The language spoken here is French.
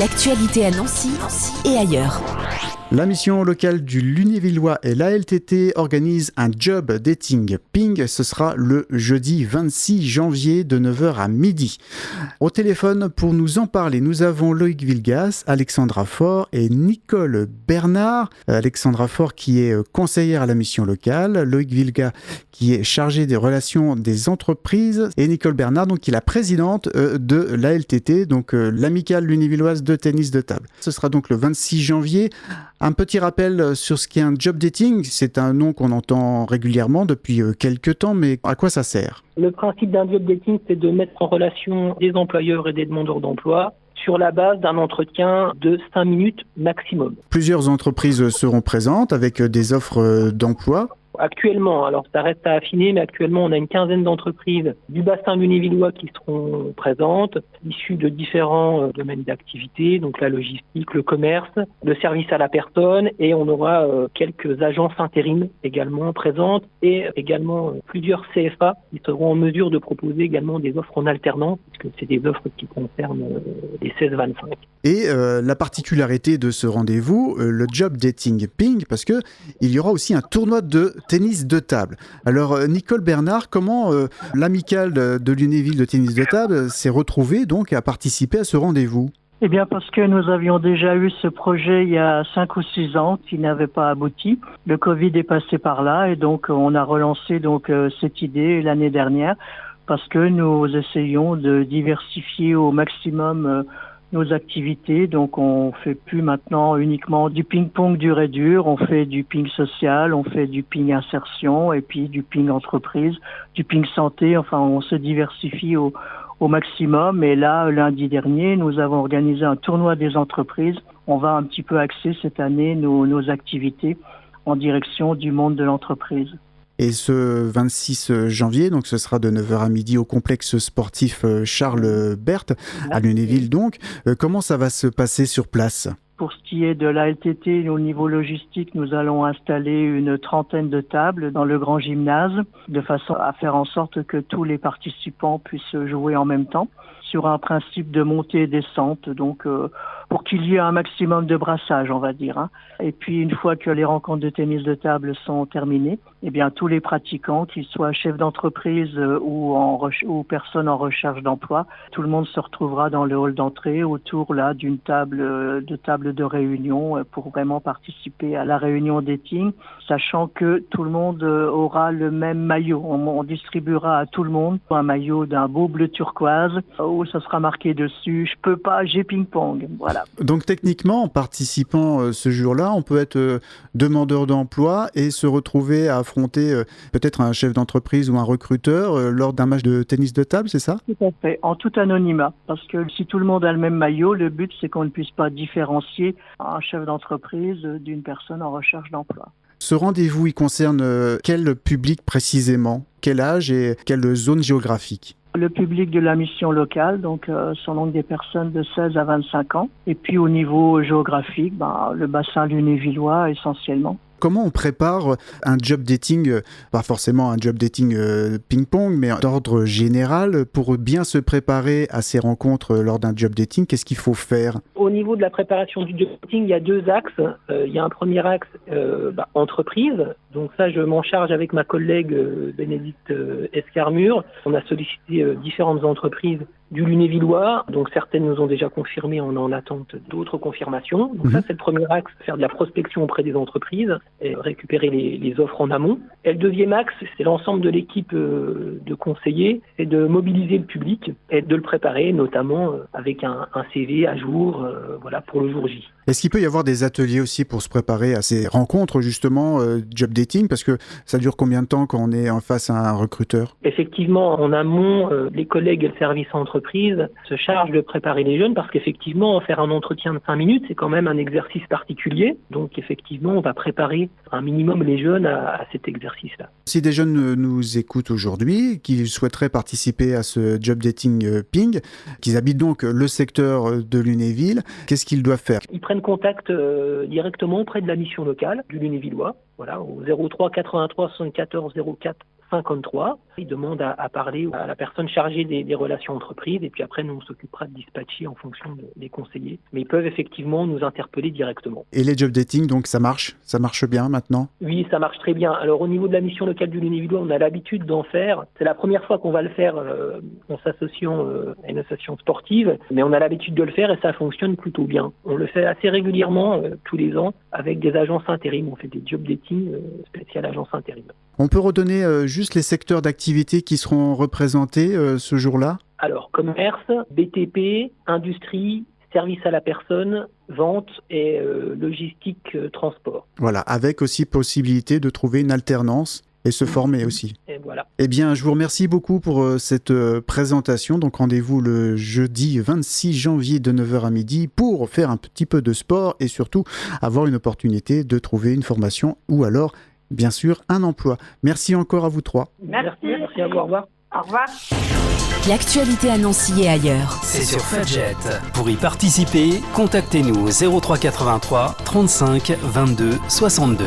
L'actualité à Nancy et ailleurs. La mission locale du Lunévillois et l'ALTT organise un job dating ping. Ce sera le jeudi 26 janvier de 9h à midi. Au téléphone pour nous en parler, nous avons Loïc Vilgas, Alexandra Faure et Nicole Bernard. Alexandra Faure qui est conseillère à la mission locale, Loïc Vilgas qui est chargé des relations des entreprises et Nicole Bernard donc qui est la présidente de l'ALTT, donc l'amicale lunévilloise de tennis de table. Ce sera donc le 26 janvier. Un petit rappel sur ce qu'est un job dating, c'est un nom qu'on entend régulièrement depuis quelques temps, mais à quoi ça sert ? Le principe d'un job dating, c'est de mettre en relation des employeurs et des demandeurs d'emploi sur la base d'un entretien de 5 minutes maximum. Plusieurs entreprises seront présentes avec des offres d'emploi. Actuellement, alors ça reste à affiner, mais actuellement on a une quinzaine d'entreprises du bassin lunévillois qui seront présentes, issues de différents domaines d'activité, donc la logistique, le commerce, le service à la personne, et on aura quelques agences intérim également présentes, et également plusieurs CFA qui seront en mesure de proposer également des offres en alternance, puisque c'est des offres qui concernent les 16-25. Et la particularité de ce rendez-vous, le job dating ping, parce que il y aura aussi un tournoi de tennis de table. Alors Nicole Bernard, comment l'amicale de Lunéville de tennis de table s'est retrouvée donc à participer à ce rendez-vous ? Eh bien, parce que nous avions déjà eu ce projet il y a 5 ou 6 ans qui n'avait pas abouti. Le Covid est passé par là et donc on a relancé cette idée l'année dernière parce que nous essayons de diversifier au maximum nos activités. Donc on fait plus maintenant uniquement du ping-pong dur et dur, on fait du ping social, on fait du ping insertion et puis du ping entreprise, du ping santé. Enfin, on se diversifie au maximum. Et là, lundi dernier, nous avons organisé un tournoi des entreprises. On va un petit peu axer cette année nos activités en direction du monde de l'entreprise. Et ce 26 janvier, donc ce sera de 9h à midi au complexe sportif Charles Berthe, à Lunéville donc. Comment ça va se passer sur place ? Pour ce qui est de l'ALTT, au niveau logistique, nous allons installer une 30aine de tables dans le grand gymnase, de façon à faire en sorte que tous les participants puissent jouer en même temps, sur un principe de montée et descente, donc pour qu'il y ait un maximum de brassage, on va dire. Et puis une fois que les rencontres de tennis de table sont terminées, eh bien tous les pratiquants, qu'ils soient chefs d'entreprise ou personnes en recherche d'emploi, tout le monde se retrouvera dans le hall d'entrée autour là d'une table de réunion pour vraiment participer à la réunion dating, sachant que tout le monde aura le même maillot. On distribuera à tout le monde un maillot d'un beau bleu turquoise où ça sera marqué dessus « Je peux pas, j'ai ping-pong ». Voilà. Donc techniquement, en participant ce jour-là, on peut être demandeur d'emploi et se retrouver à affronter peut-être un chef d'entreprise ou un recruteur lors d'un match de tennis de table, c'est ça ? Tout à fait, en tout anonymat. Parce que si tout le monde a le même maillot, le but c'est qu'on ne puisse pas différencier un chef d'entreprise d'une personne en recherche d'emploi. Ce rendez-vous, il concerne quel public précisément ? Quel âge et quelle zone géographique ? Le public de la mission locale, donc sont donc des personnes de 16 à 25 ans. Et puis au niveau géographique, le bassin lunévillois essentiellement. Comment on prépare un job dating, pas forcément un job dating ping-pong, mais d'ordre général, pour bien se préparer à ces rencontres lors d'un job dating? Qu'est-ce qu'il faut faire? Au niveau de la préparation du job dating, il y a 2 axes. Il y a un premier axe entreprise. Donc ça, je m'en charge avec ma collègue Bénédicte Escarmure. On a sollicité différentes entreprises du Lunévillois, donc certaines nous ont déjà confirmé, on est en attente d'autres confirmations. Donc ça, c'est le premier axe, faire de la prospection auprès des entreprises et récupérer les offres en amont. Et le deuxième axe, c'est l'ensemble de l'équipe de conseillers, c'est de mobiliser le public et de le préparer, notamment avec un CV à jour, pour le jour J. Est-ce qu'il peut y avoir des ateliers aussi pour se préparer à ces rencontres, justement, job dating? Parce que ça dure combien de temps quand on est en face à un recruteur? Effectivement, en amont, les collègues et le service entreprise se chargent de préparer les jeunes parce qu'effectivement, faire un entretien de 5 minutes, c'est quand même un exercice particulier. Donc, effectivement, on va préparer un minimum les jeunes à cet exercice-là. Si des jeunes nous écoutent aujourd'hui, qui souhaiteraient participer à ce job dating ping, qu'ils habitent donc le secteur de Lunéville, qu'est-ce qu'ils doivent faire? Ils prennent contact directement auprès de la mission locale du Lunévillois, au 03 83 74 04 53. Ils demandent à parler à la personne chargée des relations entreprises et puis après, nous, on s'occupera de dispatcher en fonction des conseillers. Mais ils peuvent effectivement nous interpeller directement. Et les job dating, donc ça marche bien maintenant? Oui, ça marche très bien. Alors au niveau de la mission locale du Lunévillois, on a l'habitude d'en faire. C'est la première fois qu'on va le faire en s'associant à une association sportive, mais on a l'habitude de le faire et ça fonctionne plutôt bien. On le fait assez régulièrement tous les ans avec des agences intérim. On fait des job dating spéciales agences intérim. On peut redonner juste les secteurs d'activité qui seront représentés ce jour-là? Alors, commerce, BTP, industrie, service à la personne, vente et logistique, transport. Voilà, avec aussi possibilité de trouver une alternance et se former aussi. Et voilà. Eh bien, je vous remercie beaucoup pour cette présentation. Donc, rendez-vous le jeudi 26 janvier de 9h à midi pour faire un petit peu de sport et surtout avoir une opportunité de trouver une formation ou alors, bien sûr, un emploi. Merci encore à vous trois. Merci à vous. Au revoir. Au revoir. L'actualité à Nancy et ailleurs. C'est sur Fudget. Pour y participer, contactez-nous au 03 83 35 22 62.